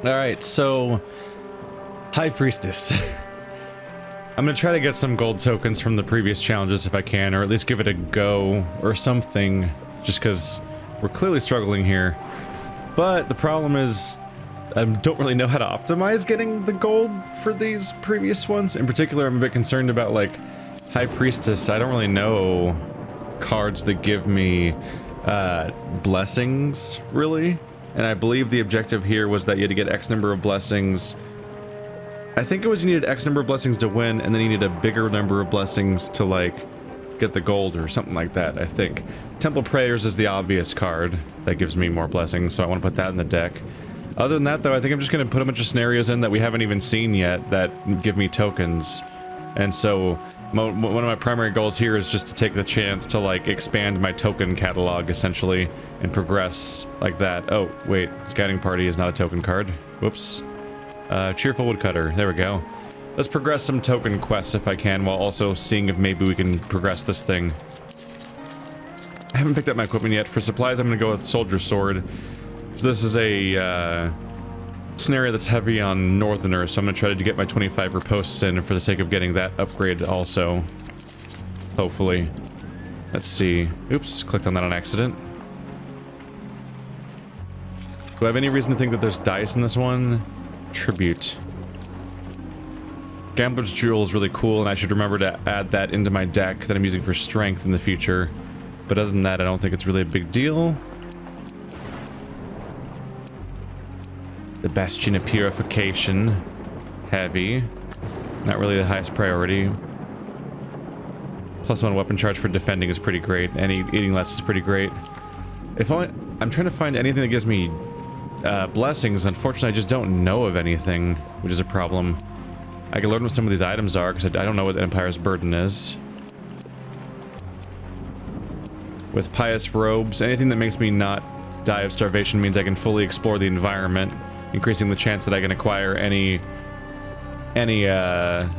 Alright, so High Priestess. I'm gonna try to get some gold tokens from the previous challenges if I can, or at least give it a go or something, just because we're clearly struggling here. But the problem is I don't really know how to optimize getting the gold for these previous ones. In particular, I'm a bit concerned about, like, High Priestess. I don't really know cards that give me blessings, really. And I believe the objective here was that you had to get X number of blessings. I think it was you needed X number of blessings to win, and then you needed a bigger number of blessings to, like, get the gold or something like that, I think. Temple Prayers is the obvious card that gives me more blessings, so I want to put that in the deck. Other than that, though, I think I'm just going to put a bunch of scenarios in that we haven't even seen yet that give me tokens. And so one of my primary goals here is just to take the chance to, like, expand my token catalog, essentially, and progress like that. Oh, wait, Scouting Party is not a token card. Whoops. Cheerful Woodcutter. There we go. Let's progress some token quests if I can, while also seeing if maybe we can progress this thing. I haven't picked up my equipment yet. For supplies, I'm going to go with Soldier Sword. So this is a scenario that's heavy on Northerner, so I'm going to try to get my 25 riposts in for the sake of getting that upgrade also. Hopefully. Let's see. Oops, clicked on that on accident. Do I have any reason to think that there's dice in this one? Tribute. Gambler's Jewel is really cool, and I should remember to add that into my deck that I'm using for strength in the future. But other than that, I don't think it's really a big deal. The Bastion of Purification. Heavy. Not really the highest priority. +1 weapon charge for defending is pretty great, and eating less is pretty great. If only I'm trying to find anything that gives me blessings. Unfortunately, I just don't know of anything, which is a problem. I can learn what some of these items are, because I don't know what Empire's Burden is. With Pious Robes, anything that makes me not die of starvation means I can fully explore the environment, increasing the chance that I can acquire any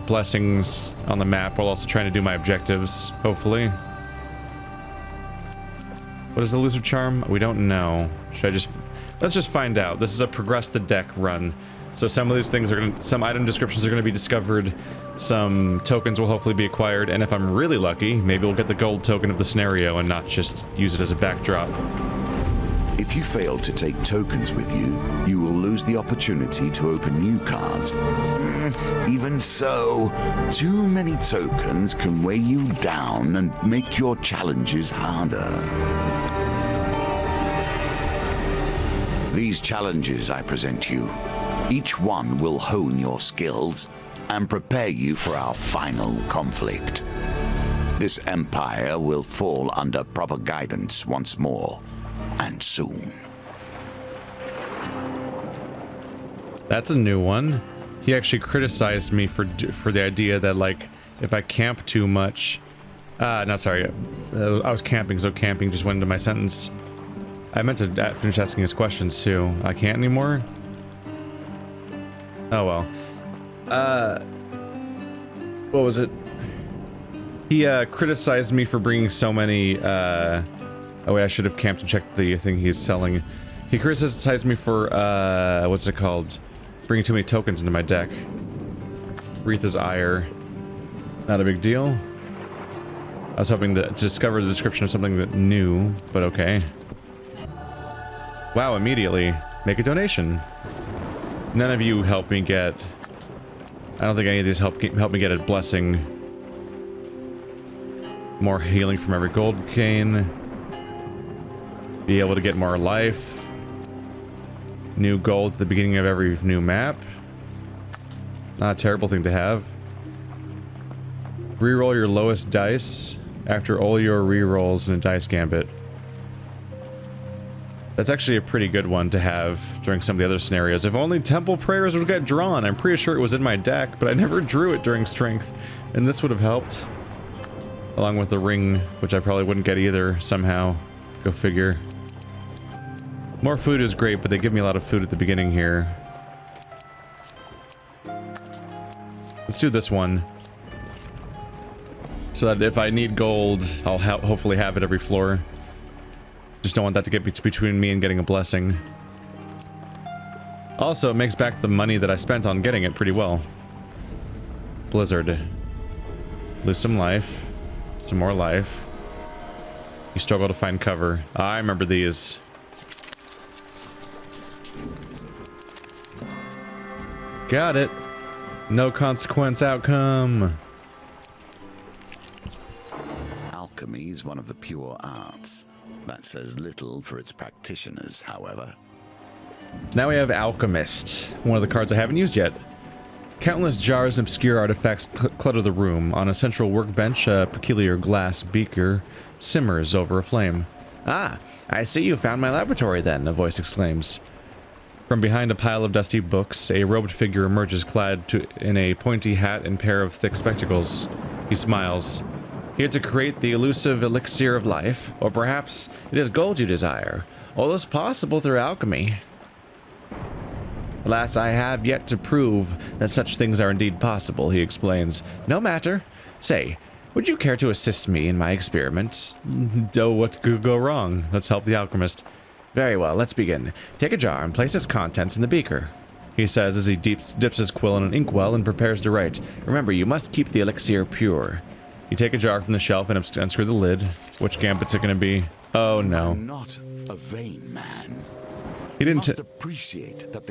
blessings on the map, while also trying to do my objectives, hopefully. What is the Elusive Charm? We don't know. Should I just... Let's just find out. This is a progress the deck run. So some of these things are gonna... Some item descriptions are gonna be discovered. Some tokens will hopefully be acquired. And if I'm really lucky, maybe we'll get the gold token of the scenario and not just use it as a backdrop. If you fail to take tokens with you, you will lose the opportunity to open new cards. Even so, too many tokens can weigh you down and make your challenges harder. These challenges I present you, each one will hone your skills and prepare you for our final conflict. This empire will fall under proper guidance once more. And soon. That's a new one. He actually criticized me for the idea that, like, if I camp too much... no, sorry. I was camping, so camping just went into my sentence. I meant to finish asking his questions, too. I can't anymore? Oh, well. What was it? He, criticized me for bringing so many, oh wait, I should have camped and checked the thing he's selling. He criticized me for, what's it called? Bringing too many tokens into my deck. Retha's Ire. Not a big deal. I was hoping to discover the description of something that new, but okay. Wow, immediately. Make a donation. None of you help me get... I don't think any of these help me get a blessing. More healing from every gold cane. Be able to get more life. New gold at the beginning of every new map. Not a terrible thing to have. Reroll your lowest dice after all your rerolls in a dice gambit. That's actually a pretty good one to have during some of the other scenarios. If only Temple Prayers would get drawn. I'm pretty sure it was in my deck, but I never drew it during Strength. And this would have helped. Along with the ring, which I probably wouldn't get either, somehow. Go figure. More food is great, but they give me a lot of food at the beginning here. Let's do this one. So that if I need gold, I'll hopefully have it every floor. Just don't want that to get between me and getting a blessing. Also, it makes back the money that I spent on getting it pretty well. Blizzard. Lose some life. Some more life. You struggle to find cover. I remember these. Got it. No consequence outcome. Alchemy is one of the pure arts. That says little for its practitioners, however. Now we have Alchemist, one of the cards I haven't used yet. Countless jars and obscure artifacts clutter the room. On a central workbench, a peculiar glass beaker simmers over a flame. Ah, I see you found my laboratory then, a voice exclaims. From behind a pile of dusty books, a robed figure emerges clad in a pointy hat and pair of thick spectacles. He smiles. Here to create the elusive elixir of life, or perhaps it is gold you desire. All is possible through alchemy. Alas, I have yet to prove that such things are indeed possible, he explains. No matter. Say, would you care to assist me in my experiment? Oh, what could go wrong? Let's help the alchemist. Very well, let's begin. Take a jar and place its contents in the beaker, he says as he dips his quill in an inkwell and prepares to write. Remember, you must keep the elixir pure. You take a jar from the shelf and unscrew the lid. Which gambit's it going to be? Oh, no. I'm not a vain man. He didn't must appreciate that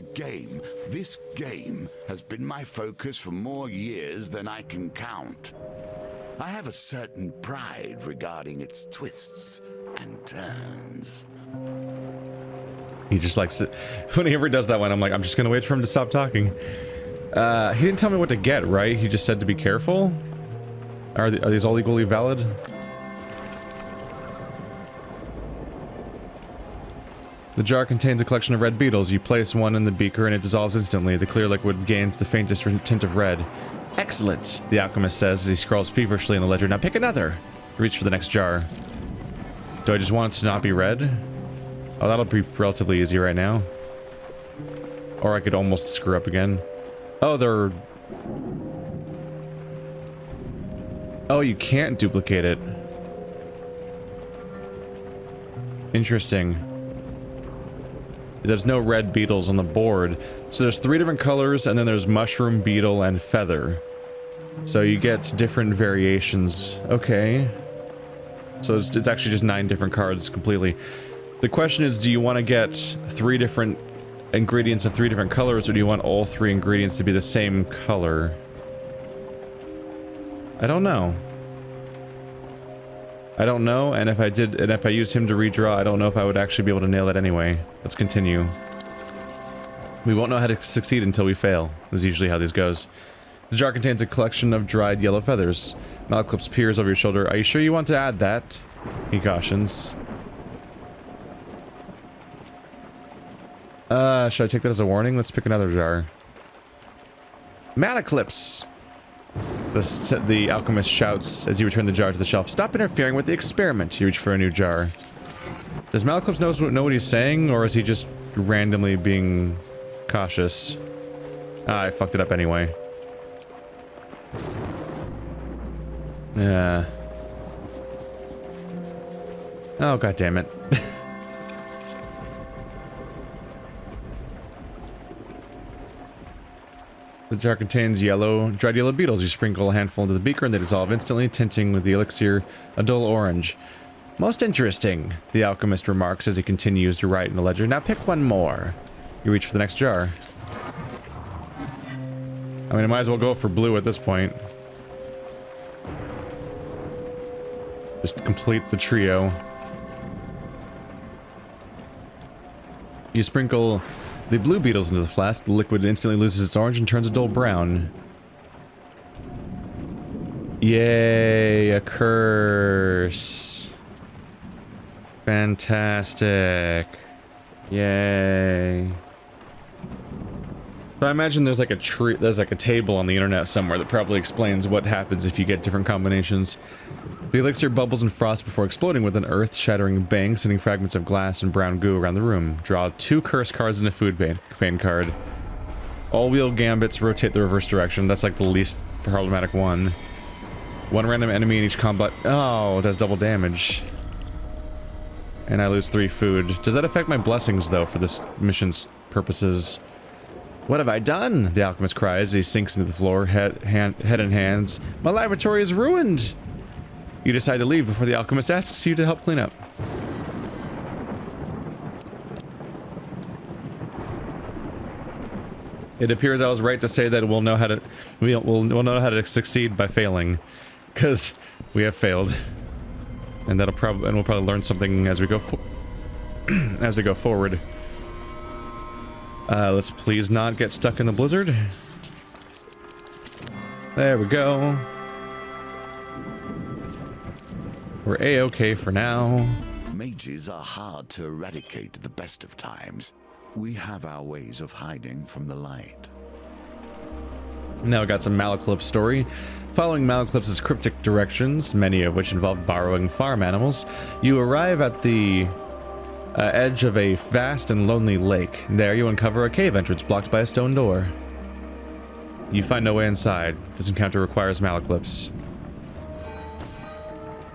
this game, has been my focus for more years than I can count. I have a certain pride regarding its twists and turns. He just likes it. Whenever he does that one, I'm like, I'm just going to wait for him to stop talking. He didn't tell me what to get, right? He just said to be careful? Are these all equally valid? The jar contains a collection of red beetles. You place one in the beaker and it dissolves instantly. The clear liquid gains the faintest tint of red. Excellent, the alchemist says as he scrawls feverishly in the ledger. Now pick another. Reach for the next jar. Do I just want it to not be red? Oh, that'll be relatively easy right now. Or I could almost screw up again. Oh, they're... Oh, you can't duplicate it. Interesting. There's no red beetles on the board. So there's 3 different colors, and then there's mushroom, beetle, and feather. So you get different variations. Okay. So it's actually just 9 different cards completely. The question is, do you want to get 3 different ingredients of 3 different colors, or do you want all 3 ingredients to be the same color? I don't know. I don't know, and if I used him to redraw, I don't know if I would actually be able to nail it anyway. Let's continue. We won't know how to succeed until we fail. That's usually how this goes. The jar contains a collection of dried yellow feathers. Malclips peers over your shoulder. Are you sure you want to add that? He cautions. Should I take that as a warning? Let's pick another jar. Malclips! The alchemist shouts as you return the jar to the shelf. Stop interfering with the experiment. You reach for a new jar. Does Malclips know what he's saying, or is he just randomly being cautious? I fucked it up anyway. Yeah. Oh, god damn it. The jar contains dried yellow beetles. You sprinkle a handful into the beaker and they dissolve instantly, tinting with the elixir a dull orange. Most interesting, the alchemist remarks as he continues to write in the ledger. Now pick one more. You reach for the next jar. I mean, I might as well go for blue at this point. Just complete the trio. You sprinkle the blue beetles into the flask. The liquid instantly loses its orange and turns a dull brown. Yay, a curse. Fantastic. Yay. So I imagine there's like a table on the internet somewhere that probably explains what happens if you get different combinations. The elixir bubbles and frosts before exploding with an earth-shattering bang, sending fragments of glass and brown goo around the room. Draw 2 curse cards and a food bane card. All wheel gambits rotate the reverse direction. That's like the least problematic one. 1 random enemy in each combat. Oh, it does double damage. And I lose 3 food. Does that affect my blessings, though, for this mission's purposes? What have I done? The alchemist cries as he sinks into the floor, head in hands. My laboratory is ruined! You decide to leave before the alchemist asks you to help clean up. It appears I was right to say that we'll know how to succeed by failing, because we have failed, and we'll probably learn something as we go forward. Let's please not get stuck in the blizzard. There we go. We're A-okay for now. Mages are hard to eradicate at the best of times. We have our ways of hiding from the light. Now we got some Malaclip's story. Following Malaclip's cryptic directions, many of which involve borrowing farm animals, you arrive at the edge of a vast and lonely lake. There you uncover a cave entrance blocked by a stone door. You find no way inside. This encounter requires Malaclip's.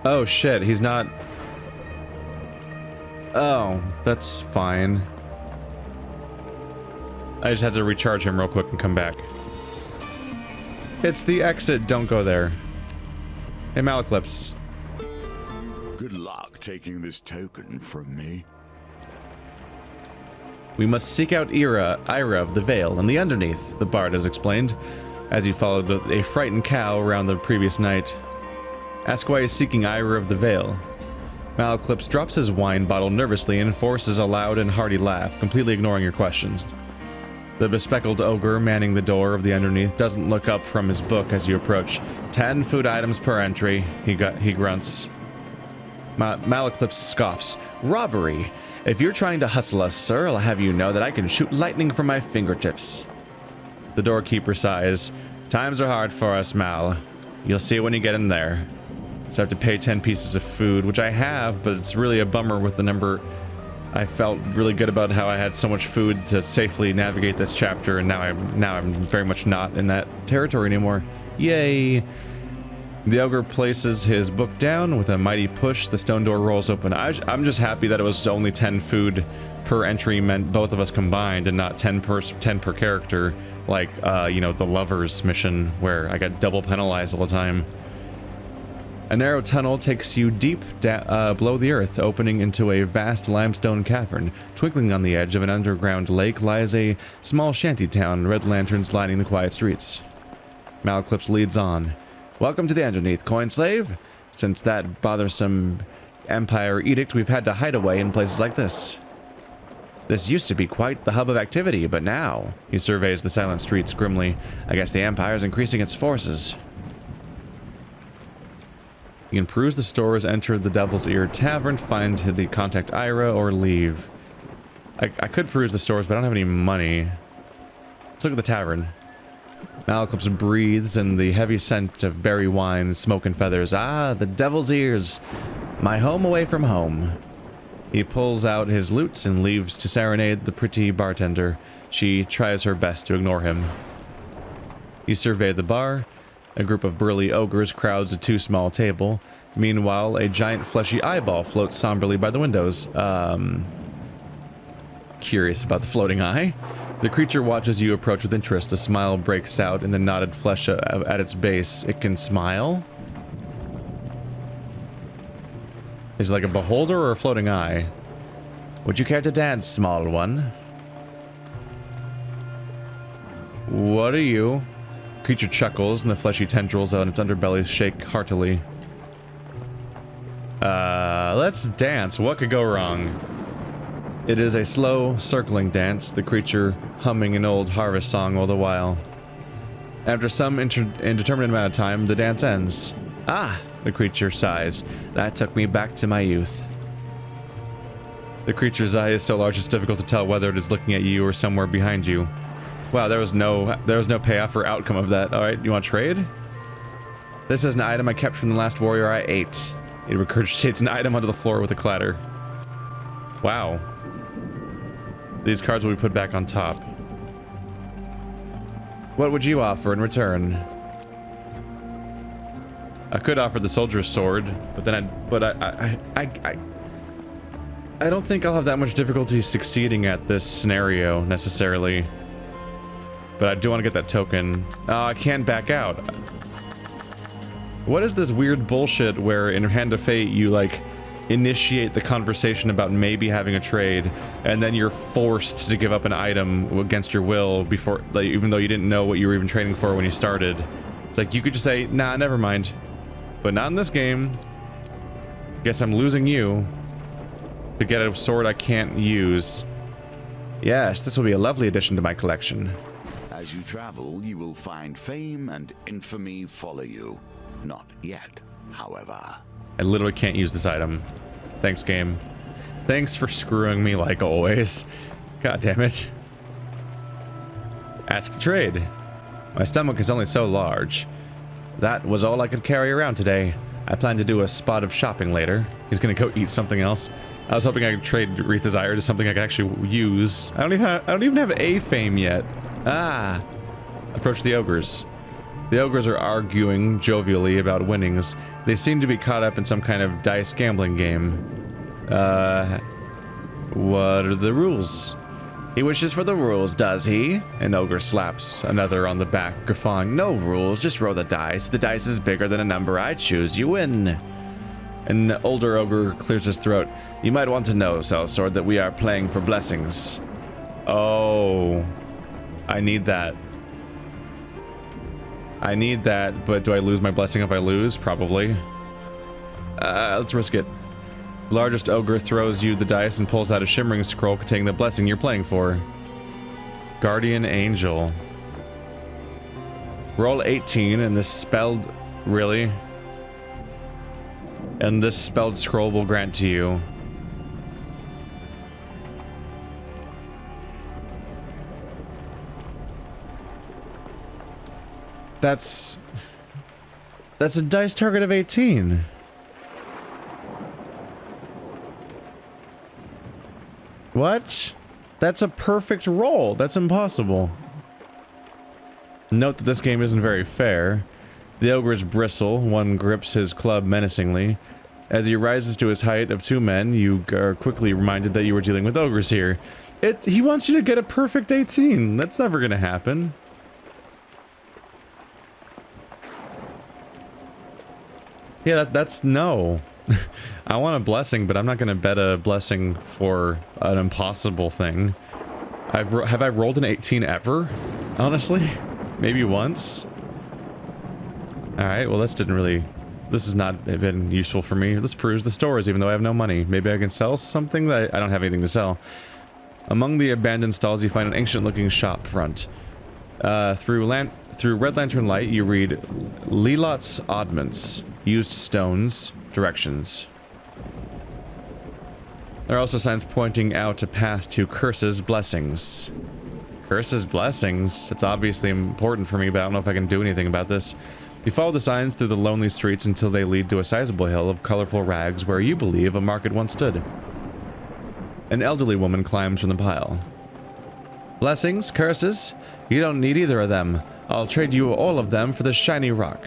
Oh shit, he's not... Oh, that's fine. I just had to recharge him real quick and come back. It's the exit, don't go there. Hey, Malaclip's. Good luck taking this token from me. We must seek out Ira of the Vale and the Underneath, the bard has explained, as you followed a frightened cow around the previous night. Ask why he's seeking Ira of the Vale. Malaclip's drops his wine bottle nervously and forces a loud and hearty laugh, completely ignoring your questions. The bespectacled ogre manning the door of the Underneath doesn't look up from his book as you approach. 10 food items per entry, he grunts. Malaclip's scoffs. Robbery! If you're trying to hustle us, sir, I'll have you know that I can shoot lightning from my fingertips. The doorkeeper sighs. Times are hard for us, Mal. You'll see it when you get in there. So I have to pay 10 pieces of food, which I have, but it's really a bummer with the number. I felt really good about how I had so much food to safely navigate this chapter, and now I'm very much not in that territory anymore. Yay! The ogre places his book down with a mighty push. The stone door rolls open. I'm just happy that it was only 10 food per entry, meant both of us combined, and not 10 per character, like you know, the lovers mission where I got double penalized all the time. A narrow tunnel takes you deep below the earth, opening into a vast limestone cavern. Twinkling on the edge of an underground lake lies a small shanty town, red lanterns lining the quiet streets. Malaclip's leads on. Welcome to the Underneath, coin slave. Since that bothersome Empire edict, we've had to hide away in places like this. This used to be quite the hub of activity, but now... He surveys the silent streets grimly. I guess the Empire's increasing its forces. You can peruse the stores, enter the Devil's Ear Tavern, find the contact Ira, or leave. I could peruse the stores, but I don't have any money. Let's look at the tavern. Malaclip's breathes in the heavy scent of berry wine, smoke, and feathers. Ah, the Devil's Ears. My home away from home. He pulls out his lute and leaves to serenade the pretty bartender. She tries her best to ignore him. You survey the bar. A group of burly ogres crowds a too small table. Meanwhile, a giant fleshy eyeball floats somberly by the windows. Curious about the floating eye. The creature watches you approach with interest. A smile breaks out in the knotted flesh at its base. It can smile? Is it like a beholder or a floating eye? Would you care to dance, small one? What are you? Creature chuckles and the fleshy tendrils on its underbelly shake heartily. Let's dance. What could go wrong? It is a slow, circling dance, the creature humming an old harvest song all the while. After some indeterminate amount of time, the dance ends. Ah, the creature sighs. That took me back to my youth. The creature's eye is so large it's difficult to tell whether it is looking at you or somewhere behind you. Wow, there was no payoff or outcome of that. Alright, you want to trade? This is an item I kept from the last warrior I ate. It regurgitates an item onto the floor with a clatter. Wow. These cards will be put back on top. What would you offer in return? I could offer the soldier's sword, but then I don't think I'll have that much difficulty succeeding at this scenario, necessarily. But I do want to get that token. Oh, I can't back out. What is this weird bullshit where in Hand of Fate you, like, initiate the conversation about maybe having a trade, and then you're forced to give up an item against your will before, like, even though you didn't know what you were even trading for when you started. It's like, you could just say, nah, never mind. But not in this game. Guess I'm losing you to get a sword I can't use. Yes, this will be a lovely addition to my collection. As you travel, you will find fame and infamy follow you. Not yet, however. I literally can't use this item. Thanks, game. Thanks for screwing me like always. God damn it. Ask to trade. My stomach is only so large. That was all I could carry around today. I plan to do a spot of shopping later. He's gonna go eat something else. I was hoping I could trade Wreath Desire to something I could actually use. I don't even have a fame yet. Ah. Approach the ogres. The ogres are arguing jovially about winnings. They seem to be caught up in some kind of dice gambling game. What are the rules? He wishes for the rules, does he? An ogre slaps another on the back, guffawing. No rules, just roll the dice. The dice is bigger than a number I choose, you win. An older ogre clears his throat. You might want to know, Sellsword, that we are playing for blessings. Oh. I need that. I need that, but do I lose my blessing if I lose? Probably. Let's risk it. The largest ogre throws you the dice and pulls out a shimmering scroll containing the blessing you're playing for. Guardian Angel. Roll 18 and this spelled... Really? And this spelled scroll will grant to you. That's a dice target of 18. What? That's a perfect roll. That's impossible. Note that this game isn't very fair. The ogres bristle. One grips his club menacingly. As he rises to his height of 2 men, you are quickly reminded that you were dealing with ogres here. He wants you to get a perfect 18. That's never gonna happen. Yeah, that's no. I want a blessing, but I'm not going to bet a blessing for an impossible thing. Have I rolled an 18 ever? Honestly? Maybe once? Alright, well this has not been useful for me. This proves the stores, even though I have no money. Maybe I can sell something that I don't have anything to sell. Among the abandoned stalls, you find an ancient-looking shop front. Through red lantern light, you read Lilla's oddments. Used stones. Directions. There are also signs pointing out a path to curses, blessings. Curses, blessings? It's obviously important for me, but I don't know if I can do anything about this. You follow the signs through the lonely streets until they lead to a sizable hill of colorful rags where you believe a market once stood. An elderly woman climbs from the pile. Blessings? Curses? You don't need either of them. I'll trade you all of them for this shiny rock.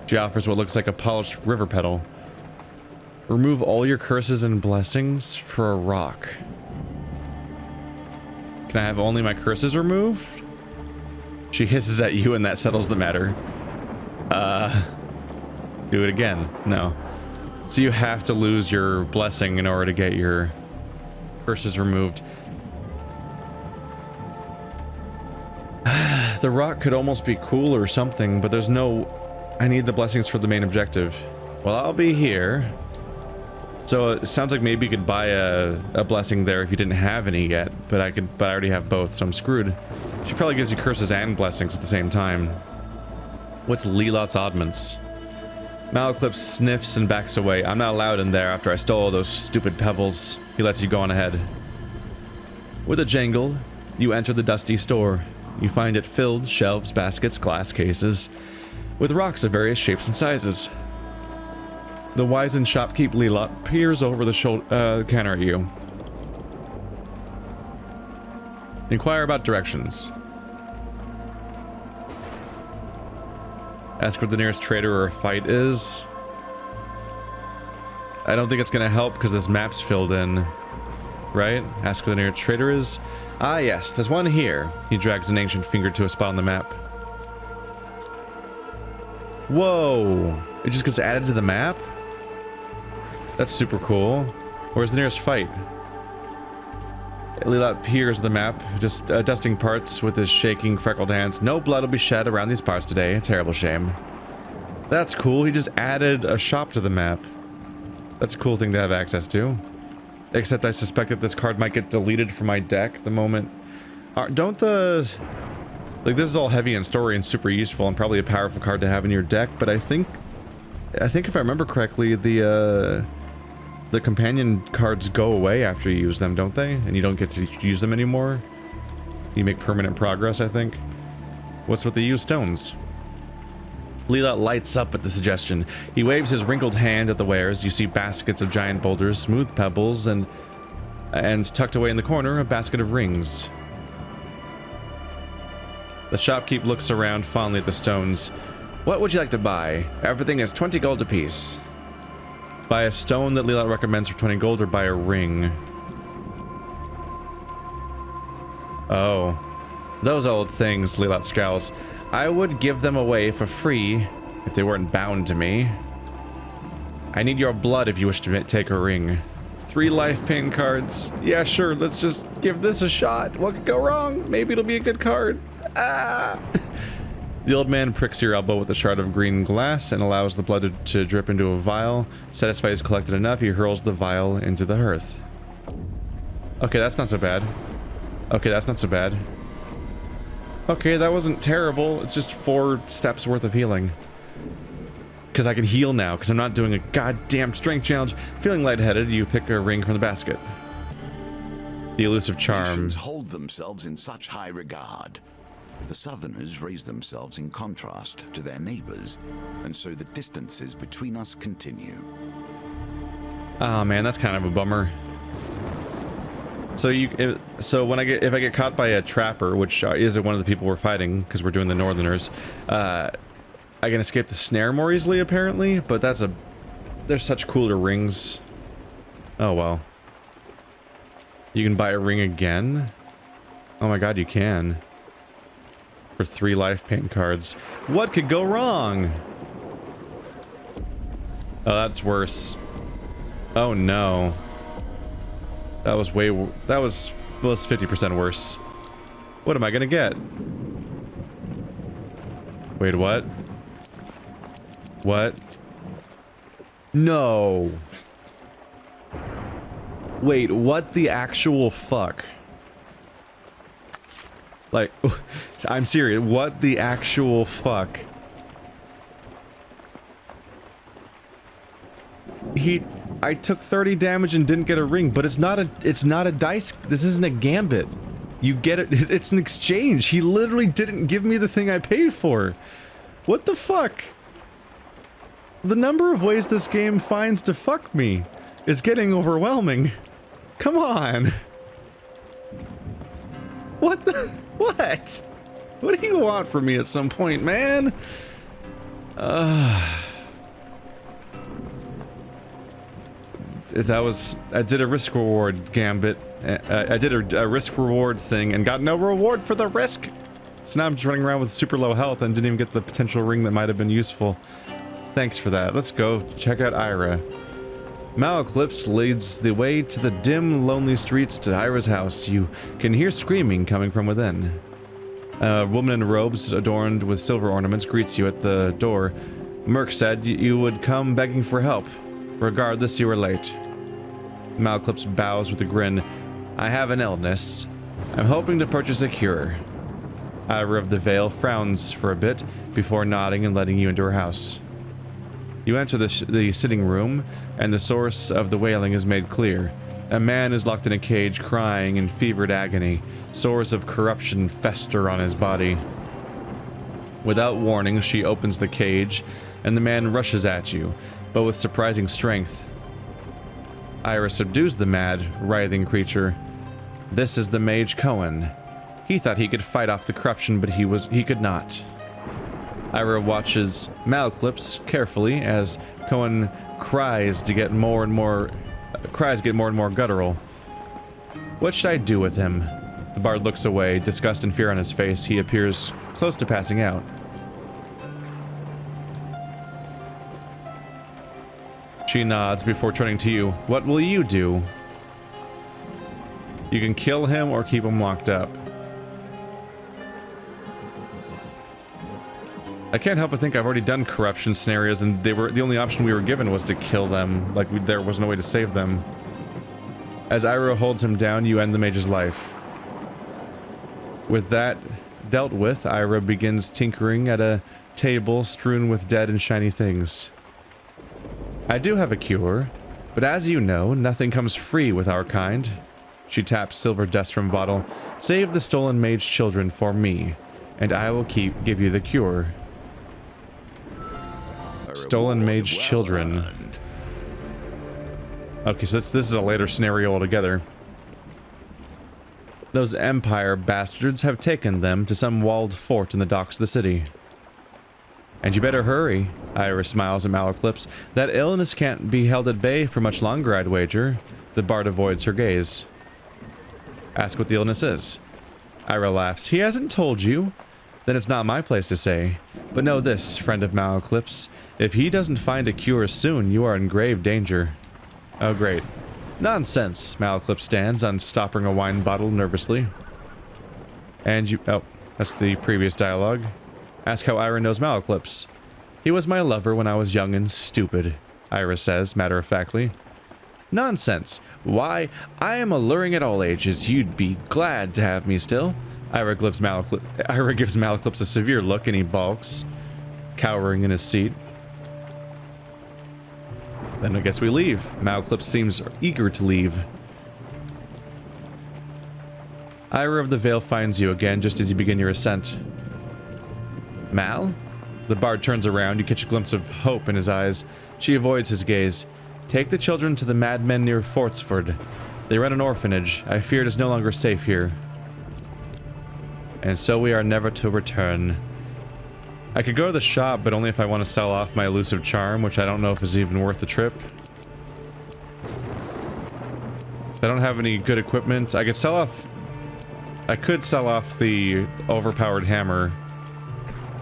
She offers what looks like a polished river petal. Remove all your curses and blessings for a rock. Can I have only my curses removed? She hisses at you and that settles the matter. Do it again. No. So you have to lose your blessing in order to get your curses removed. The rock could almost be cool or something, but there's no... I need the blessings for the main objective. Well, I'll be here. So it sounds like maybe you could buy a blessing there if you didn't have any yet, but I already have both, so I'm screwed. She probably gives you curses and blessings at the same time. What's Lilla's oddments? Malaclips sniffs and backs away. I'm not allowed in there after I stole all those stupid pebbles. He lets you go on ahead. With a jangle, you enter the dusty store. You find it filled, shelves, baskets, glass cases, with rocks of various shapes and sizes. The wizened shopkeep Lilla peers over the counter at you. Inquire about directions. Ask where the nearest trader or fight is. I don't think it's gonna help because this map's filled in. right? Ask where the nearest trader is. Ah, yes, there's one here. He drags an ancient finger to a spot on the map. Whoa! It just gets added to the map? That's super cool. Where's the nearest fight? Lilla peers the map, just dusting parts with his shaking, freckled hands. No blood will be shed around these parts today. A terrible shame. That's cool. He just added a shop to the map. That's a cool thing to have access to. Except I suspect that this card might get deleted from my deck the moment... don't the... Like, this is all heavy in story and super useful and probably a powerful card to have in your deck, but I think if I remember correctly, the companion cards go away after you use them, don't they? And you don't get to use them anymore? You make permanent progress, I think. What's with the used stones? Lilla lights up at the suggestion. He waves his wrinkled hand at the wares. You see baskets of giant boulders, smooth pebbles, and tucked away in the corner, a basket of rings. The shopkeep looks around fondly at the stones. What would you like to buy? Everything is 20 gold apiece. Buy a stone that Lilla recommends for 20 gold or buy a ring. Oh. Those old things, Lilla scowls. I would give them away for free if they weren't bound to me. I need your blood if you wish to take a ring. 3 life pain cards. Yeah, sure, let's just give this a shot. What could go wrong? Maybe it'll be a good card. Ah! The old man pricks your elbow with a shard of green glass and allows the blood to drip into a vial. Satisfied he's collected enough, he hurls the vial into the hearth. Okay, that's not so bad. Okay, that's not so bad. Okay, that wasn't terrible. It's just 4 steps worth of healing. Because I can heal now, because I'm not doing a goddamn strength challenge. Feeling lightheaded, you pick a ring from the basket. The elusive charm. Nations hold themselves in such high regard. The Southerners raise themselves in contrast to their neighbors, and so the distances between us continue. Oh man, that's kind of a bummer. So if I get caught by a trapper, which is one of the people we're fighting, because we're doing the Northerners, I can escape the snare more easily apparently, but there's such cooler rings. Oh well. You can buy a ring again? Oh my god, you can. For 3 life pain cards. What could go wrong? Oh, that's worse. Oh no. That was 50% worse. What am I gonna get? Wait, what? What? No. Wait, what the actual fuck? Like, I'm serious. What the actual fuck? I took 30 damage and didn't get a ring, but it's not a dice. This isn't a gambit. You get it. It's an exchange. He literally didn't give me the thing I paid for. What the fuck? The number of ways this game finds to fuck me is getting overwhelming. Come on. What the? What? What do you want from me at some point, man? I did a risk reward gambit. I did a risk reward thing and got no reward for the risk. So now I'm just running around with super low health and didn't even get the potential ring that might have been useful. Thanks for that. Let's go check out Ira. Malclips leads the way to the dim, lonely streets to Ira's house. You can hear screaming coming from within. A woman in robes adorned with silver ornaments greets you at the door. Merc said you would come begging for help. Regardless, you were late. Malclips bows with a grin. I have an illness. I'm hoping to purchase a cure. Ira of the Vale frowns for a bit before nodding and letting you into her house. You enter the sitting room, and the source of the wailing is made clear. A man is locked in a cage, crying in fevered agony. Sores of corruption fester on his body. Without warning, she opens the cage, and the man rushes at you, but with surprising strength. Ira subdues the mad, writhing creature. This is the mage Cohen. He thought he could fight off the corruption, but he could not. Ira watches Malclips carefully as Cohen cries get more and more guttural. What should I do with him? The bard looks away, disgust and fear on his face. He appears close to passing out. She nods before turning to you. What will you do? You can kill him or keep him locked up. I can't help but think I've already done corruption scenarios, and the only option we were given was to kill them. Like, there was no way to save them. As Iroh holds him down, you end the mage's life. With that dealt with, Iroh begins tinkering at a table strewn with dead and shiny things. I do have a cure, but as you know, nothing comes free with our kind. She taps silver dust from a bottle. Save the stolen mage children for me, and I will give you the cure. Stolen mage children. Okay, so this is a later scenario altogether. Those Empire bastards have taken them to some walled fort in the docks of the city. And you better hurry. Iris smiles at Malaclips. That illness can't be held at bay for much longer, I'd wager. The bard avoids her gaze. Ask what the illness is. Ira laughs. He hasn't told you? Then it's not my place to say. But know this, friend of Malaclips. If he doesn't find a cure soon, you are in grave danger. Oh, great. Nonsense. Malaclips stands, unstopping a wine bottle nervously. And you... Oh, that's the previous dialogue. Ask how Ira knows Malaclips. He was my lover when I was young and stupid, Ira says, matter-of-factly. Nonsense. Why, I am alluring at all ages. You'd be glad to have me still. Ira gives Malaclips a severe look and he balks, cowering in his seat. Then I guess we leave. Malaclips seems eager to leave. Ira of the Veil finds you again just as you begin your ascent. Mal? The bard turns around. You catch a glimpse of hope in his eyes. She avoids his gaze. Take the children to the madmen near Fortsford. They run an orphanage. I fear it is no longer safe here. And so we are never to return. I could go to the shop, but only if I want to sell off my elusive charm, which I don't know if is even worth the trip. I don't have any good equipment. I could sell off... I could sell off the overpowered hammer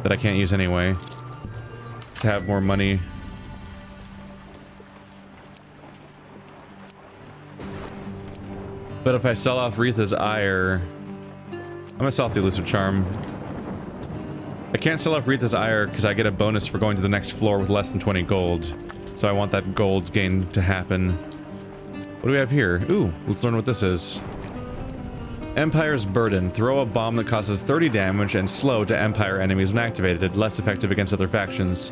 that I can't use anyway to have more money. But if I sell off Retha's ire... I'm gonna sell off the elusive charm. I can't sell off Retha's ire because I get a bonus for going to the next floor with less than 20 gold. So I want that gold gain to happen. What do we have here? Ooh, let's learn what this is. Empire's Burden. Throw a bomb that causes 30 damage and slow to Empire enemies when activated. Less effective against other factions.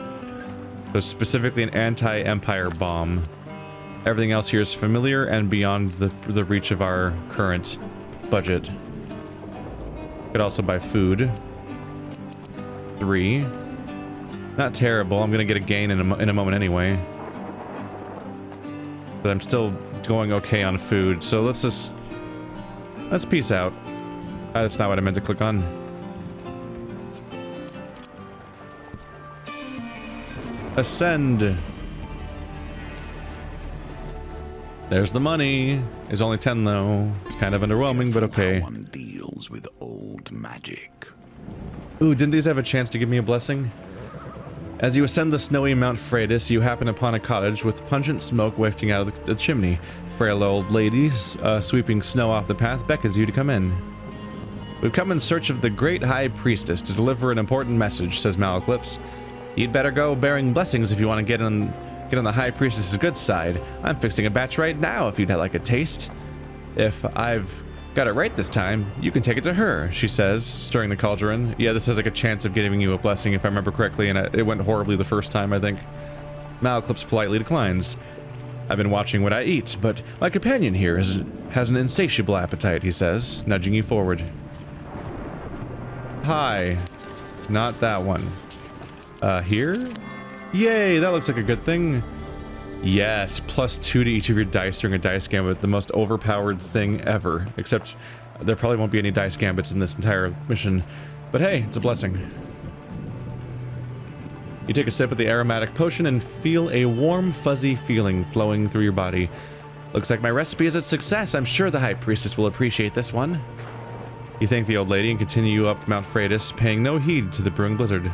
So specifically an anti-Empire bomb. Everything else here is familiar and beyond the reach of our current budget. Could also buy food. 3. Not terrible. I'm gonna get a gain in a moment anyway. But I'm still going okay on food, so let's peace out. That's not what I meant to click on. Ascend. There's the money. It's only 10 though. It's kind of underwhelming, but okay. One deals with old magic. Ooh, didn't these have a chance to give me a blessing? As you ascend the snowy Mount Freydis, you happen upon a cottage with pungent smoke wafting out of the chimney. Frail old lady, sweeping snow off the path, beckons you to come in. We've come in search of the great High Priestess to deliver an important message, says Malaclips. You'd better go bearing blessings if you want to get on the High Priestess's good side. I'm fixing a batch right now if you'd like a taste. If I've got it right this time, you can take it to her, she says, stirring the cauldron. Yeah, this has like a chance of giving you a blessing if I remember correctly, and it went horribly the first time, I think. Malaclips politely declines. I've been watching what I eat, but my companion here has an insatiable appetite, he says, nudging you forward. Hi. Not that one. Here? Yay, that looks like a good thing. Yes, +2 to each of your dice during a dice gambit. The most overpowered thing ever. Except there probably won't be any dice gambits in this entire mission. But hey, it's a blessing. You take a sip of the aromatic potion and feel a warm, fuzzy feeling flowing through your body. Looks like my recipe is a success. I'm sure the High Priestess will appreciate this one. You thank the old lady and continue up Mount Freitas, paying no heed to the brewing blizzard.